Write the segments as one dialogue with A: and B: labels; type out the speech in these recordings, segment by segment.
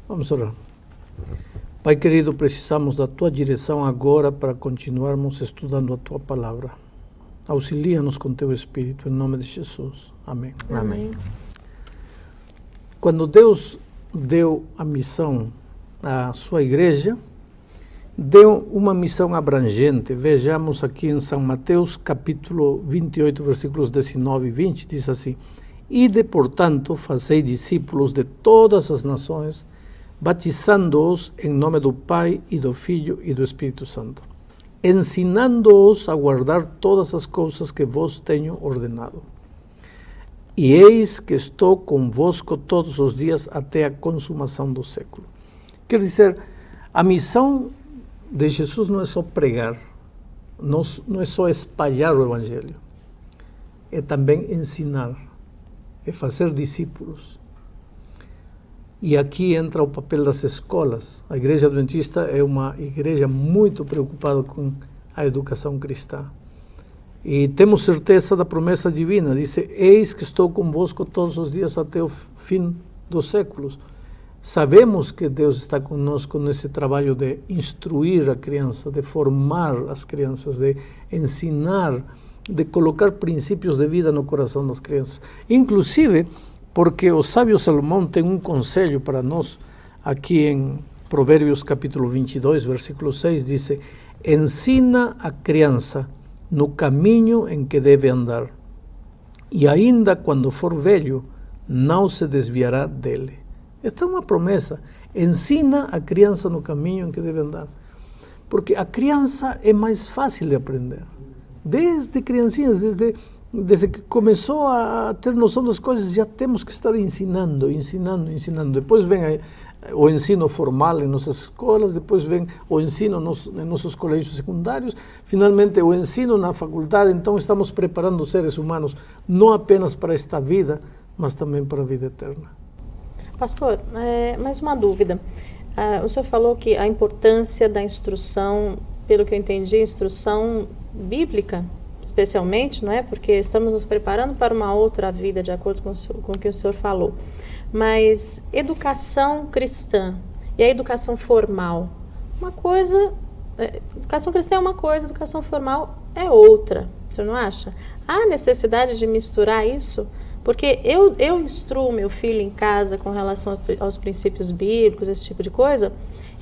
A: Vamos orar. Pai querido, precisamos da Tua direção agora para continuarmos estudando a Tua palavra. Auxilia-nos com Teu Espírito, em nome de Jesus. Amém.
B: Amém.
A: Quando Deus deu a missão à sua igreja, deu uma missão abrangente. Vejamos aqui em São Mateus, capítulo 28, versículos 19 e 20, diz assim: Ide, portanto, fazei discípulos de todas as nações, batizando-os em nome do Pai e do Filho e do Espírito Santo, ensinando-os a guardar todas as coisas que vos tenho ordenado. E eis que estou convosco todos os dias até a consumação do século. Quer dizer, a missão de Jesus não é só pregar, não é só espalhar o Evangelho, é também ensinar, é fazer discípulos. E aqui entra o papel das escolas. A Igreja Adventista é uma igreja muito preocupada com a educação cristã. E temos certeza da promessa divina. Diz: eis que estou convosco todos os dias até o fim dos séculos. Sabemos que Deus está conosco nesse trabalho de instruir a criança, de formar as crianças, de ensinar, de colocar princípios de vida no coração das crianças. Inclusive, porque o sábio Salomão tem um conselho para nós, aqui em Provérbios capítulo 22, versículo 6, diz: ensina a criança no caminho em que deve andar, e ainda quando for velho, não se desviará dele. Esta é uma promessa. Ensina a criança no caminho em que deve andar. Porque a criança é mais fácil de aprender. Desde criancinhas, desde que começou a ter noção das coisas, já temos que estar ensinando. Depois vem o ensino formal em nossas escolas, depois vem o ensino em nossos colégios secundários, finalmente o ensino na faculdade. Então estamos preparando os seres humanos não apenas para esta vida, mas também para a vida eterna.
B: Pastor, mais uma dúvida. O senhor falou que a importância da instrução, pelo que eu entendi, instrução bíblica, especialmente, não é? Porque estamos nos preparando para uma outra vida, de acordo com o que o senhor falou. Mas educação cristã e a educação formal, uma coisa, educação cristã é uma coisa, educação formal é outra, o senhor não acha? Há necessidade de misturar isso? Porque eu instruo meu filho em casa com relação aos princípios bíblicos, esse tipo de coisa,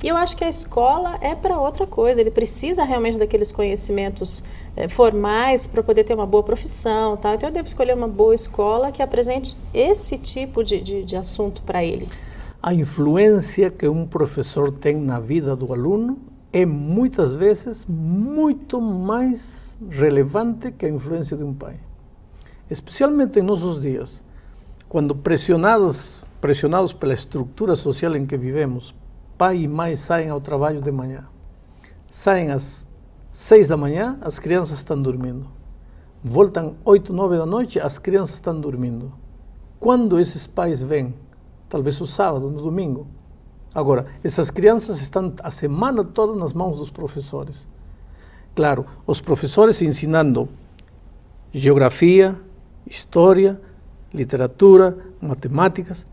B: e eu acho que a escola é para outra coisa. Ele precisa realmente daqueles conhecimentos formais para poder ter uma boa profissão, tal. Então eu devo escolher uma boa escola que apresente esse tipo de assunto para ele.
A: A influência que um professor tem na vida do aluno é muitas vezes muito mais relevante que a influência de um pai. Especialmente em nossos dias, quando pressionados pela estrutura social em que vivemos, pai e mãe saem ao trabalho de manhã. Saem às 6 da manhã, as crianças estão dormindo. Voltam 8, 9 da noite, as crianças estão dormindo. Quando esses pais vêm? Talvez no sábado, no domingo. Agora, essas crianças estão a semana toda nas mãos dos professores. Claro, os professores ensinando geografia, história, literatura, matemáticas,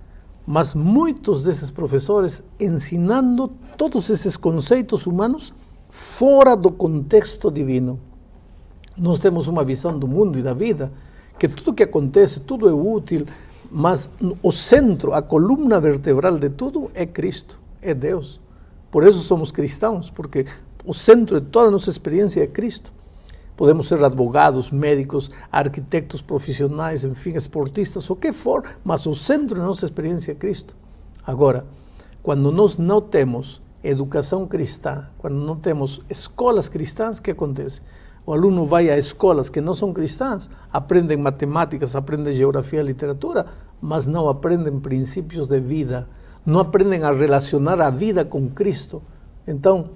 A: mas muitos desses professores ensinando todos esses conceitos humanos fora do contexto divino. Nós temos uma visão do mundo e da vida, que tudo que acontece, tudo é útil, mas o centro, a coluna vertebral de tudo é Cristo, é Deus. Por isso somos cristãos, porque o centro de toda a nossa experiência é Cristo. Podemos ser advogados, médicos, arquitetos profissionais, enfim, esportistas, o que for, mas o centro da nossa experiência é Cristo. Agora, quando nós não temos educação cristã, quando não temos escolas cristãs, o que acontece? O aluno vai a escolas que não são cristãs, aprendem matemáticas, aprendem geografia, literatura, mas não aprendem princípios de vida, não aprendem a relacionar a vida com Cristo. Então,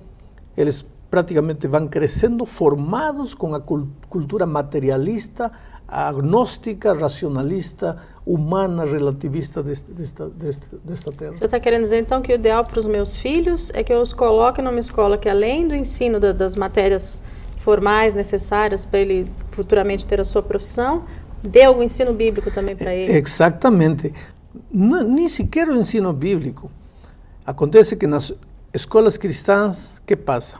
A: eles praticamente vão crescendo formados com a cultura materialista, agnóstica, racionalista, humana, relativista desta terra.
B: Você está querendo dizer então que o ideal para os meus filhos é que eu os coloque numa escola que, além do ensino das matérias formais necessárias para ele futuramente ter a sua profissão, dê algum ensino bíblico também para ele?
A: Exatamente. Nem sequer o ensino bíblico. Acontece que nas escolas cristãs, que passa?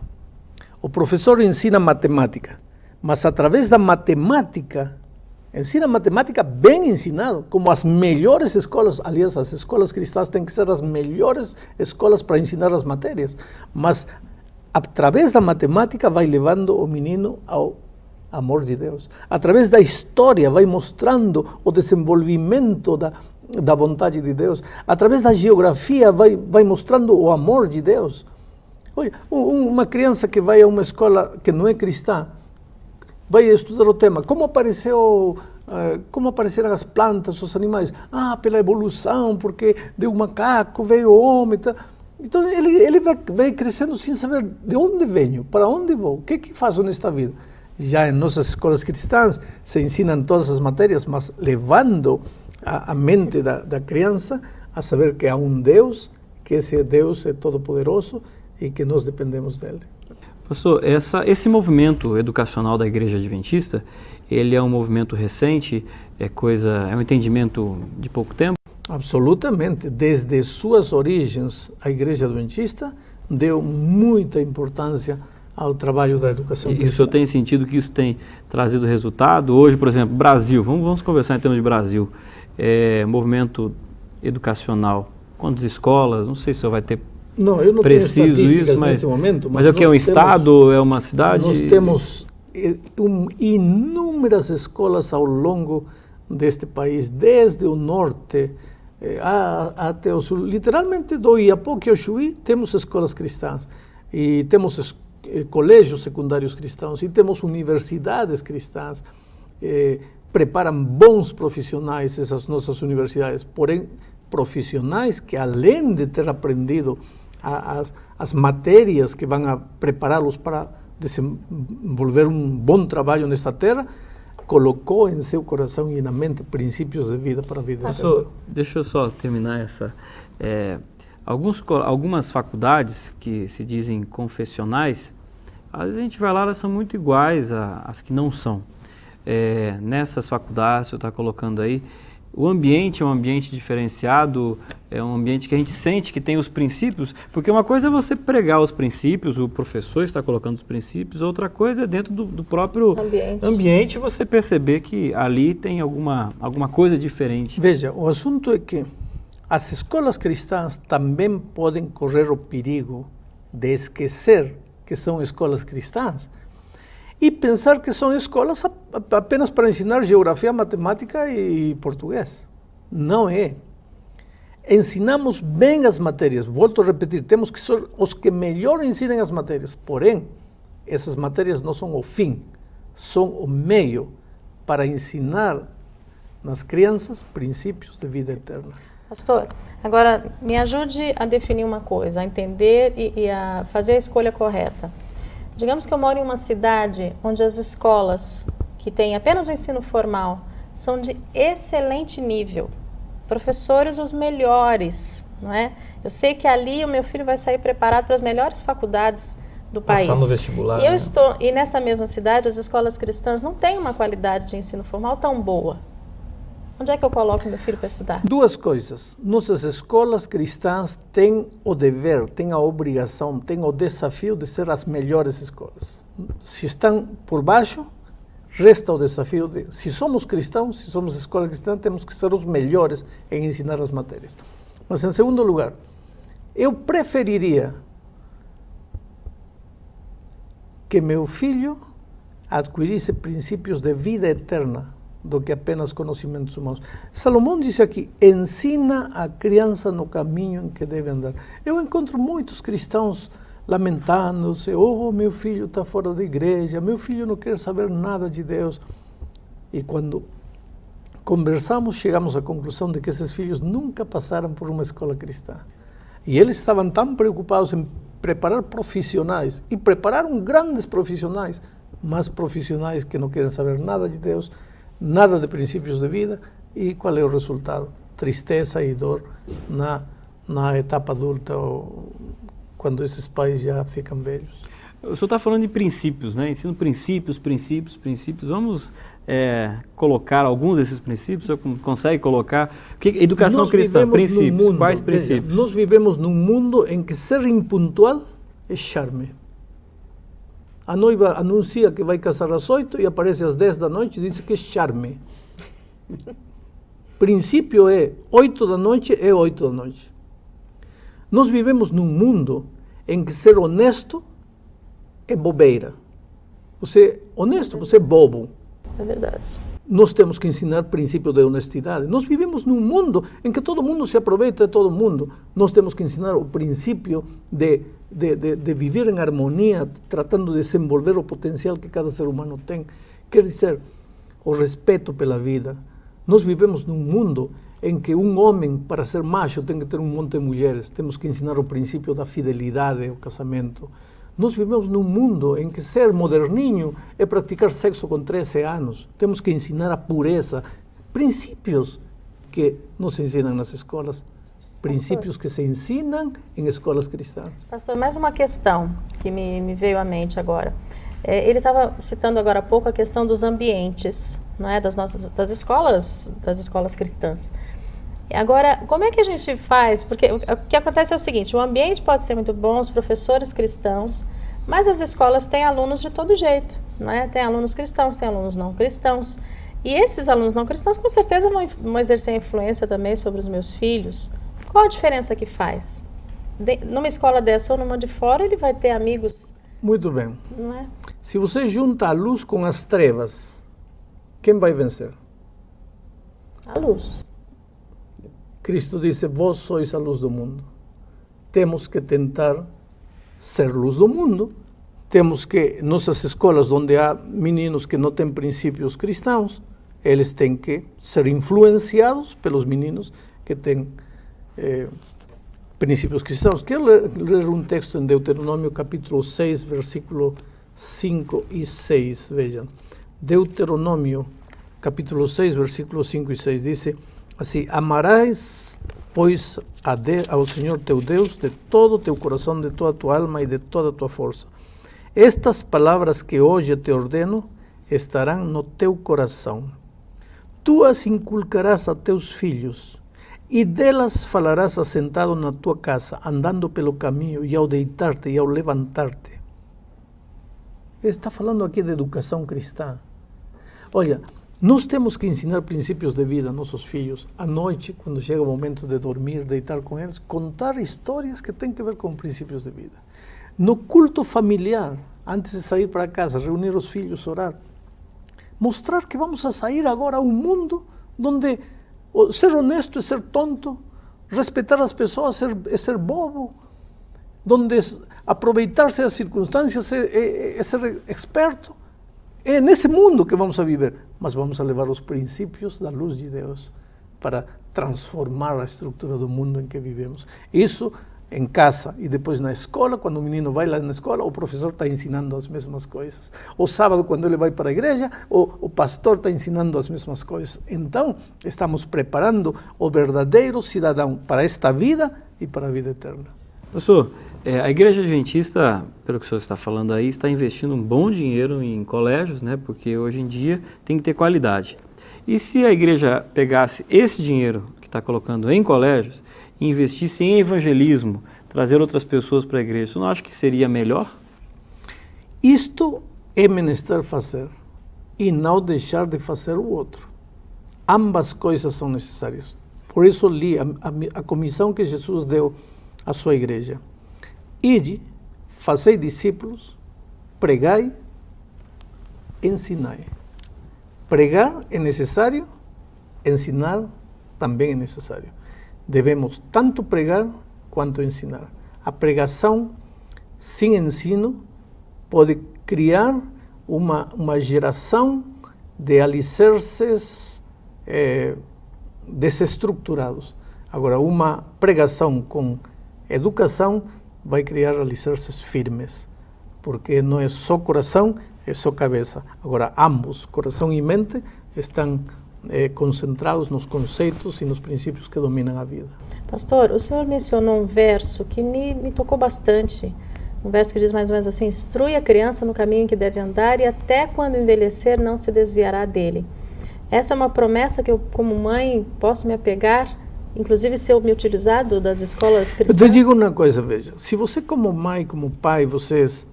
A: O professor ensina matemática, mas através da matemática, ensina matemática bem ensinado, como as melhores escolas. Aliás, as escolas cristãs têm que ser as melhores escolas para ensinar as matérias, mas através da matemática vai levando o menino ao amor de Deus. Através da história vai mostrando o desenvolvimento da vontade de Deus. Através da geografia vai mostrando o amor de Deus. Olha, uma criança que vai a uma escola que não é cristã, vai estudar o tema, como apareceram as plantas, os animais. Pela evolução, porque de um macaco veio o homem. Tá? Então ele vai crescendo sem saber de onde venho, para onde vou, o que faço nesta vida. Já em nossas escolas cristãs se ensinam todas as matérias, mas levando a mente da criança a saber que há um Deus, que esse Deus é todo-poderoso e que nós dependemos dele.
C: Pastor, esse movimento educacional da Igreja Adventista, ele é um movimento recente, é um entendimento de pouco tempo?
A: Absolutamente. Desde suas origens, a Igreja Adventista deu muita importância ao trabalho da educação cristã.
C: E o senhor tem sentido que isso tem trazido resultado? Hoje, por exemplo, Brasil, vamos conversar em termos de Brasil, movimento educacional, quantas escolas, não sei se o senhor vai ter
A: Não, eu não
C: preciso
A: tenho
C: isso, mas
A: nesse momento.
C: Mas é o que? É um estado? É uma cidade?
A: Nós temos inúmeras escolas ao longo deste país, desde o norte até o sul. Literalmente, do Iapoque ao Chuí, temos escolas cristãs. E temos colégios secundários cristãos. E temos universidades cristãs. Preparam bons profissionais essas nossas universidades. Porém, profissionais que, além de ter aprendido as matérias que vão a prepará-los para desenvolver um bom trabalho nesta terra, colocou em seu coração e na mente princípios de vida para a vida eterna.
C: Deixa eu só terminar essa. Algumas faculdades que se dizem confessionais, às vezes a gente vai lá, elas são muito iguais às que não são. Nessas faculdades, o senhor está colocando aí, o ambiente é um ambiente diferenciado, é um ambiente que a gente sente que tem os princípios, porque uma coisa é você pregar os princípios, o professor está colocando os princípios, outra coisa é dentro do próprio ambiente você perceber que ali tem alguma coisa diferente.
A: Veja, o assunto é que as escolas cristãs também podem correr o perigo de esquecer que são escolas cristãs e pensar que são escolas apenas para ensinar geografia, matemática e português. Não é. Ensinamos bem as matérias, volto a repetir, temos que ser os que melhor ensinem as matérias, porém, essas matérias não são o fim, são o meio para ensinar nas crianças princípios de vida eterna.
B: Pastor, agora me ajude a definir uma coisa, a entender e a fazer a escolha correta. Digamos que eu moro em uma cidade onde as escolas que têm apenas o ensino formal são de excelente nível, professores os melhores, não é? Eu sei que ali o meu filho vai sair preparado para as melhores faculdades do país.
C: Passar no vestibular.
B: E nessa mesma cidade as escolas cristãs não têm uma qualidade de ensino formal tão boa. Onde é que eu coloco meu filho para estudar?
A: Duas coisas. Nossas escolas cristãs têm o dever, têm a obrigação, têm o desafio de ser as melhores escolas. Se estão por baixo, resta o desafio de, se somos cristãos, se somos escola cristã, temos que ser os melhores em ensinar as matérias. Mas, em segundo lugar, eu preferiria que meu filho adquirisse princípios de vida eterna do que apenas conhecimentos humanos. Salomão disse aqui, ensina a criança no caminho em que deve andar. Eu encontro muitos cristãos lamentando-se, meu filho está fora da igreja, meu filho não quer saber nada de Deus. E quando conversamos, chegamos à conclusão de que esses filhos nunca passaram por uma escola cristã. E eles estavam tão preocupados em preparar profissionais, e prepararam grandes profissionais, mas profissionais que não querem saber nada de Deus, nada de princípios de vida, e qual é o resultado? Tristeza e dor na etapa adulta, ou quando esses pais já ficam velhos.
C: O senhor está falando de princípios, né? Ensino princípios. Vamos colocar alguns desses princípios? O senhor consegue colocar? Que educação cristã, princípios. Quais princípios?
A: Nós vivemos num mundo em que ser impuntual é charme. A noiva anuncia que vai casar às 8 e aparece às 10 da noite e diz que é charme. Princípio é 8 da noite, é 8 da noite. Nós vivemos num mundo em que ser honesto é bobeira. Você é honesto, você é bobo.
B: É verdade.
A: Nós temos que ensinar princípio de honestidade. Nós vivemos num mundo em que todo mundo se aproveita de todo mundo. Nós temos que ensinar o princípio de viver em harmonia, tratando de desenvolver o potencial que cada ser humano tem. Quer dizer, o respeito pela vida. Nós vivemos num mundo em que um homem, para ser macho, tem que ter um monte de mulheres. Temos que ensinar o princípio da fidelidade ao casamento. Nós vivemos num mundo em que ser moderninho é praticar sexo com 13 anos. Temos que ensinar a pureza. Princípios que nos ensinam nas escolas. Princípios que se ensinam em escolas cristãs.
B: Pastor, mais uma questão que me veio à mente agora. Ele estava citando agora há pouco a questão dos ambientes, não é? das escolas cristãs. Agora, como é que a gente faz? Porque o que acontece é o seguinte, o ambiente pode ser muito bom, os professores cristãos, mas as escolas têm alunos de todo jeito, não é? Tem alunos cristãos, tem alunos não cristãos. E esses alunos não cristãos, com certeza, vão exercer influência também sobre os meus filhos. Qual a diferença que faz? Numa escola dessa ou numa de fora, ele vai ter amigos...
A: Muito bem.
B: Não é?
A: Se você junta a luz com as trevas, quem vai vencer?
B: A luz.
A: Cristo disse, vós sois a luz do mundo. Temos que tentar ser luz do mundo. Temos que, nossas escolas onde há meninos que não têm princípios cristãos, eles têm que ser influenciados pelos meninos que têm princípios cristãos. Quero ler um texto em Deuteronômio, capítulo 6, versículo 5 e 6. Vejam. Deuteronômio, capítulo 6, versículos 5 e 6, diz assim, amarás, pois, ao Senhor teu Deus de todo o teu coração, de toda a tua alma e de toda a tua força. Estas palavras que hoje te ordeno estarão no teu coração. Tu as inculcarás a teus filhos, e delas falarás assentado na tua casa, andando pelo caminho, e ao deitar-te e ao levantar-te. Ele está falando aqui de educação cristã. Olha, nós temos que ensinar princípios de vida a nossos filhos. À noite, quando chega o momento de dormir, deitar com eles, contar histórias que têm que ver com princípios de vida. No culto familiar, antes de sair para casa, reunir os filhos, orar, mostrar que vamos a sair agora a um mundo onde ser honesto é ser tonto, respeitar as pessoas é ser bobo, onde aproveitar-se das circunstâncias é ser experto. É nesse mundo que vamos a viver, mas vamos a levar os princípios da luz de Deus para transformar a estrutura do mundo em que vivemos. Isso em casa e depois na escola, quando o menino vai lá na escola, o professor está ensinando as mesmas coisas. O sábado, quando ele vai para a igreja, o pastor está ensinando as mesmas coisas. Então, estamos preparando o verdadeiro cidadão para esta vida e para a vida eterna.
C: Professor, a Igreja Adventista, pelo que o senhor está falando aí, está investindo um bom dinheiro em colégios, né? Porque hoje em dia tem que ter qualidade. E se a igreja pegasse esse dinheiro que está colocando em colégios e investisse em evangelismo, trazer outras pessoas para a igreja, você não acha que seria melhor?
A: Isto é menester fazer e não deixar de fazer o outro. Ambas coisas são necessárias. Por isso li a comissão que Jesus deu à sua igreja. Ide, fazei discípulos, pregai, ensinai. Pregar é necessário, ensinar também é necessário. Devemos tanto pregar quanto ensinar. A pregação sem ensino pode criar uma geração de alicerces desestruturados. Agora, uma pregação com educação vai criar alicerces firmes, porque não é só coração, é só cabeça. Agora, ambos, coração e mente, estão concentrados nos conceitos e nos princípios que dominam a vida.
B: Pastor, o senhor mencionou um verso que me tocou bastante Um verso que diz mais ou menos assim: instrui a criança no caminho em que deve andar e até quando envelhecer não se desviará dele. Essa é uma promessa que eu, como mãe, posso me apegar, inclusive se eu me utilizar das escolas cristãs.
A: Eu te digo uma coisa, veja, se você como mãe, como pai, vocês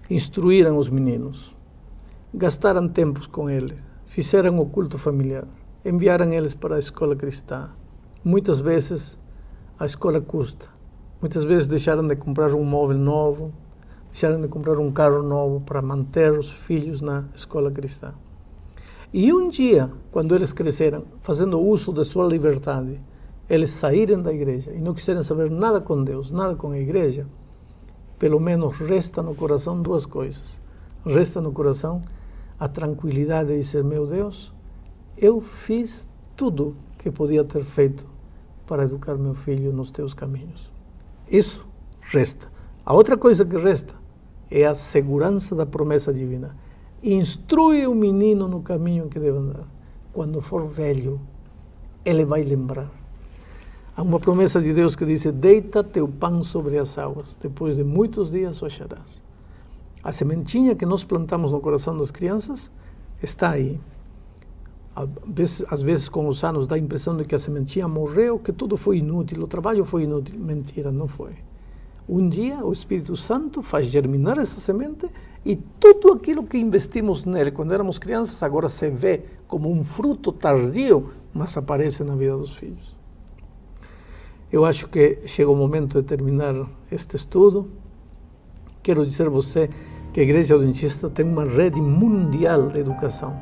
A: instruíram os meninos, gastaram tempos com eles, fizeram o culto familiar, enviaram eles para a escola cristã, muitas vezes a escola custa, muitas vezes deixaram de comprar um móvel novo, deixaram de comprar um carro novo para manter os filhos na escola cristã. E um dia, quando eles cresceram, fazendo uso da sua liberdade, eles saírem da igreja e não quiserem saber nada com Deus, nada com a igreja, pelo menos resta no coração duas coisas. Resta no coração a tranquilidade de dizer, meu Deus, eu fiz tudo que podia ter feito para educar meu filho nos teus caminhos. Isso resta. A outra coisa que resta é a segurança da promessa divina. Instrui o menino no caminho que deve andar. Quando for velho, ele vai lembrar. Há uma promessa de Deus que diz, deita teu pão sobre as águas, depois de muitos dias o acharás. A sementinha que nós plantamos no coração das crianças está aí. Às vezes, com os anos, dá a impressão de que a sementinha morreu, que tudo foi inútil, o trabalho foi inútil. Mentira, não foi. Um dia, o Espírito Santo faz germinar essa semente e tudo aquilo que investimos nele quando éramos crianças, agora se vê como um fruto tardio, mas aparece na vida dos filhos. Eu acho que chega o momento de terminar este estudo. Quero dizer a você que a Igreja Adventista tem uma rede mundial de educação.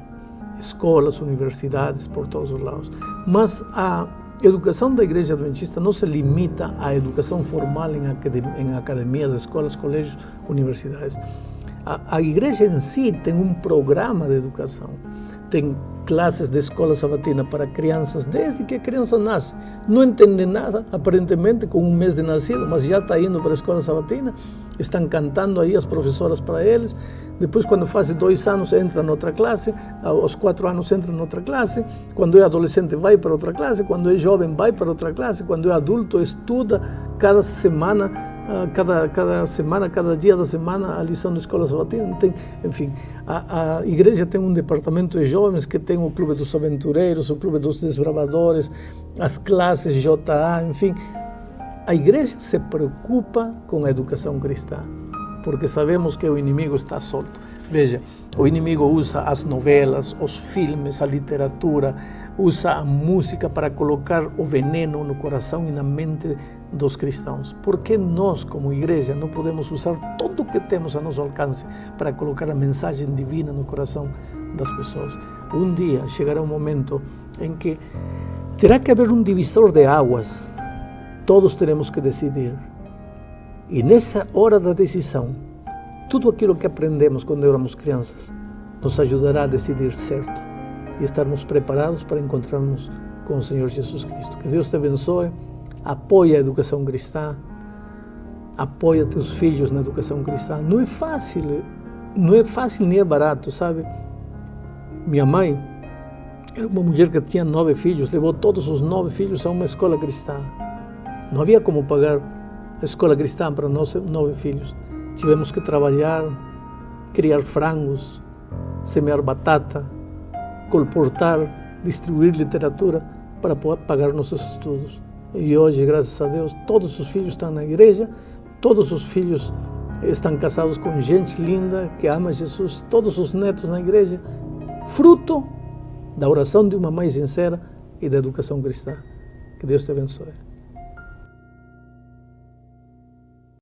A: Escolas, universidades, por todos os lados. Mas a educação da Igreja Adventista não se limita à educação formal em academias, escolas, colégios, universidades. A Igreja em si tem um programa de educação. Tem classes de escola sabatina para crianças desde que a criança nasce. Não entende nada, aparentemente, com um mês de nascido, mas já está indo para a escola sabatina. Estão cantando aí as professoras para eles. Depois, quando faz 2 anos, entra em outra classe. Aos 4 anos, entra em outra classe. Quando é adolescente, vai para outra classe. Quando é jovem, vai para outra classe. Quando é adulto, estuda cada semana, cada dia da semana, a lição da escola sabatina. Enfim, a igreja tem um departamento de jovens que tem o Clube dos Aventureiros, o Clube dos Desbravadores, as classes JA, enfim. A igreja se preocupa com a educação cristã, porque sabemos que o inimigo está solto. Veja, o inimigo usa as novelas, os filmes, a literatura, usa a música para colocar o veneno no coração e na mente dos cristãos. Por que nós, como igreja, não podemos usar tudo o que temos a nosso alcance para colocar a mensagem divina no coração das pessoas? Um dia chegará um momento em que terá que haver um divisor de águas. Todos teremos que decidir. E nessa hora da decisão, tudo aquilo que aprendemos quando éramos crianças nos ajudará a decidir certo e estarmos preparados para encontrarmos com o Senhor Jesus Cristo. Que Deus te abençoe, apoie a educação cristã, apoie teus filhos na educação cristã. Não é fácil nem é barato, sabe? Minha mãe era uma mulher que tinha 9 filhos, levou todos os 9 filhos a uma escola cristã. Não havia como pagar a escola cristã para nós 9 filhos. Tivemos que trabalhar, criar frangos, semear batata, colportar, distribuir literatura para poder pagar nossos estudos. E hoje, graças a Deus, todos os filhos estão na igreja, todos os filhos estão casados com gente linda que ama Jesus, todos os netos na igreja, fruto da oração de uma mãe sincera e da educação cristã. Que Deus te abençoe.